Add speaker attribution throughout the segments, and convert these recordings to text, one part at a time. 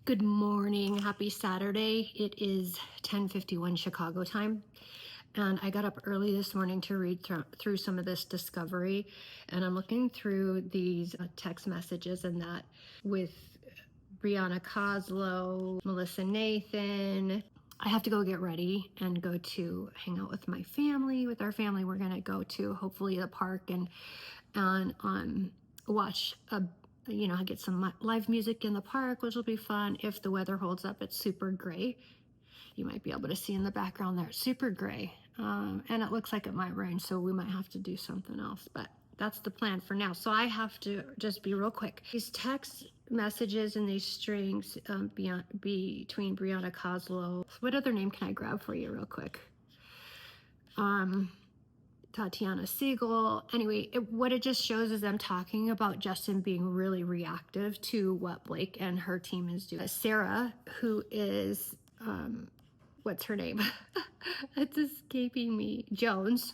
Speaker 1: Good morning. Happy Saturday. It is 10:51 Chicago time. And I got up early this morning to read through some of this discovery. And I'm looking through these text messages and that with Brianna Coslow, Melissa Nathan. I have to go get ready and go to hang out with my family. With our family, we're going to go to hopefully the park and watch get some live music in the park, which will be fun. If the weather holds up, it's super gray. You might be able to see in the background there, it's super gray. And it looks like it might rain, so we might have to do something else, but that's the plan for now. So I have to just be real quick. These text messages and these strings between Brianna Coslow. What other name can I grab for you real quick? Tatiana Siegel. Anyway, what it just shows is them talking about Justin being really reactive to what Blake and her team is doing. Sarah, who is, what's her name? It's escaping me. Jones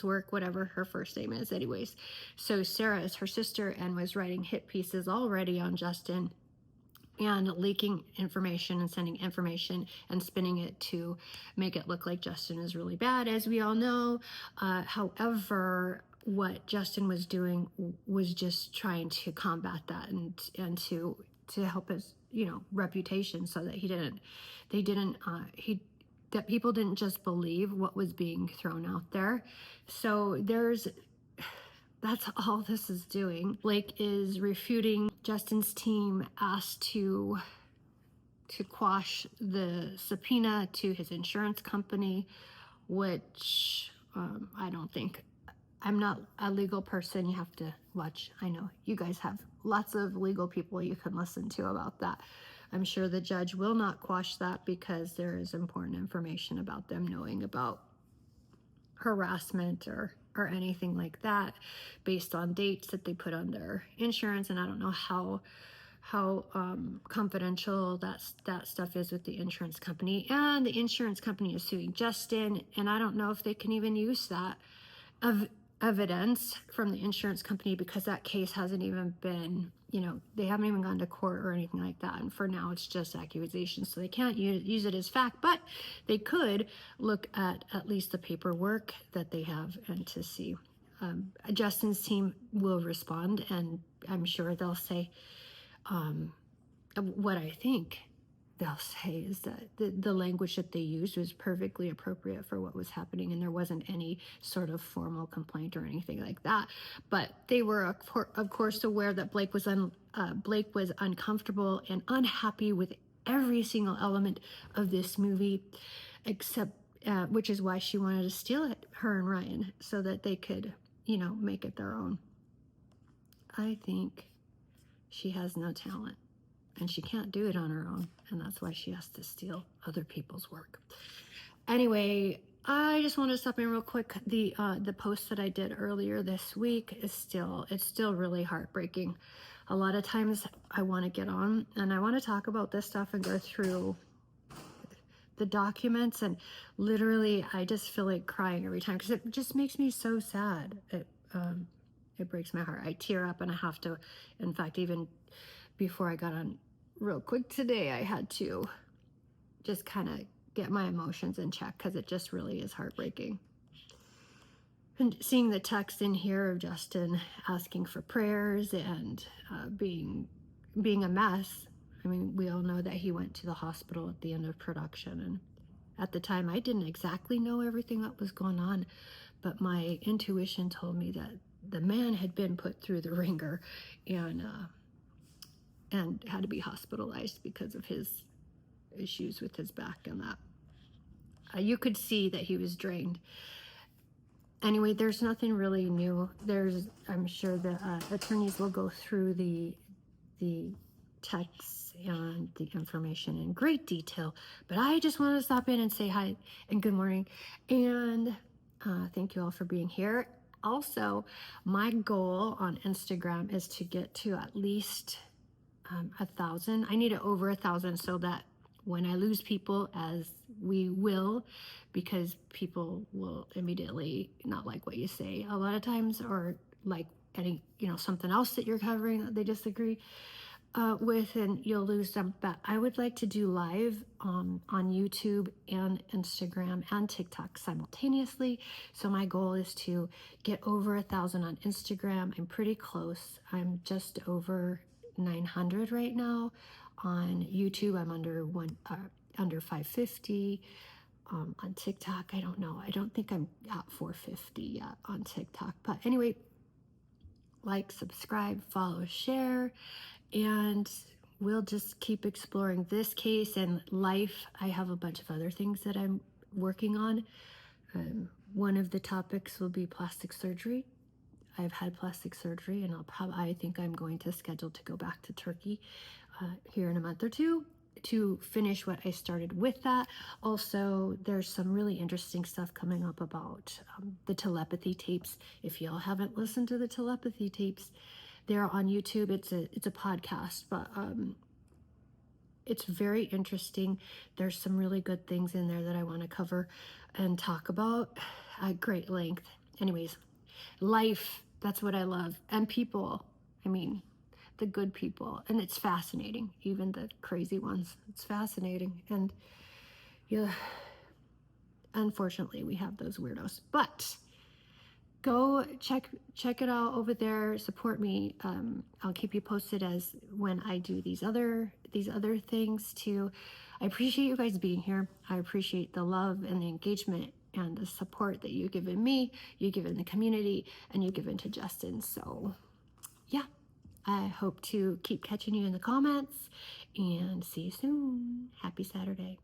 Speaker 1: Work, whatever her first name is anyways. So Sarah is her sister and was writing hit pieces already on Justin and leaking information and sending information and spinning it to make it look like Justin is really bad, as we all know. However, what Justin was doing was just trying to combat that and to help his reputation, so that that people didn't just believe what was being thrown out there. So that's all this is doing. Blake is refuting. Justin's team asked to quash the subpoena to his insurance company, which I don't think. I'm not a legal person. You have to watch. I know you guys have lots of legal people you can listen to about that. I'm sure the judge will not quash that because there is important information about them knowing about harassment or anything like that based on dates that they put on their insurance. And I don't know how confidential that stuff is with the insurance company. And the insurance company is suing Justin, and I don't know if they can even use that evidence from the insurance company because that case hasn't even been, they haven't even gone to court or anything like that. And for now, it's just accusations. So they can't use it as fact, but they could look at least the paperwork that they have and to see. Justin's team will respond, and I'm sure they'll say, what I think they'll say is that the language that they used was perfectly appropriate for what was happening, and there wasn't any sort of formal complaint or anything like that. But they were, of course, aware that Blake was uncomfortable and unhappy with every single element of this movie, except which is why she wanted to steal it, her and Ryan, so that they could, make it their own. I think she has no talent. And she can't do it on her own, and that's why she has to steal other people's work. Anyway, I just want to stop in real quick. The post that I did earlier this week is still really heartbreaking. A lot of times I want to get on and I want to talk about this stuff and go through the documents, and literally I just feel like crying every time because it just makes me so sad. It breaks my heart. I tear up and I have to. In fact, even before I got on real quick today, I had to just kind of get my emotions in check because it just really is heartbreaking. And seeing the text in here of Justin asking for prayers and being a mess. I mean, we all know that he went to the hospital at the end of production, and at the time I didn't exactly know everything that was going on, but my intuition told me that the man had been put through the ringer and had to be hospitalized because of his issues with his back and that. You could see that he was drained. Anyway, there's nothing really new. I'm sure the attorneys will go through the texts and the information in great detail, but I just want to stop in and say hi and good morning, and thank you all for being here. Also, my goal on Instagram is to get to at least 1,000. I need it over 1,000 so that when I lose people, as we will, because people will immediately not like what you say a lot of times, or like any something else that you're covering that they disagree. with, and you'll lose them, but I would like to do live on YouTube and Instagram and TikTok simultaneously. So my goal is to get over 1,000 on Instagram. I'm pretty close. I'm just over 900 right now. On YouTube, I'm under 550. On TikTok, I don't know. I don't think I'm at 450 yet on TikTok. But anyway, like, subscribe, follow, share, and we'll just keep exploring this case and life. I have a bunch of other things that I'm working on. One of the topics will be plastic surgery. I've had plastic surgery, and I think I'm going to schedule to go back to Turkey here in a month or two to finish what I started with that. Also, there's some really interesting stuff coming up about the telepathy tapes. If y'all haven't listened to the telepathy tapes, they're on YouTube. It's a podcast, but it's very interesting. There's some really good things in there that I want to cover and talk about at great length. Anyways, life, that's what I love. And people, I mean, the good people. And it's fascinating, even the crazy ones. It's fascinating. And yeah, unfortunately, we have those weirdos. But go check it out over there. Support me. I'll keep you posted as when I do these other things too. I appreciate you guys being here. I appreciate the love and the engagement and the support that you give in me, you give in the community, and you give into Justin. So yeah, I hope to keep catching you in the comments, and see you soon. Happy Saturday.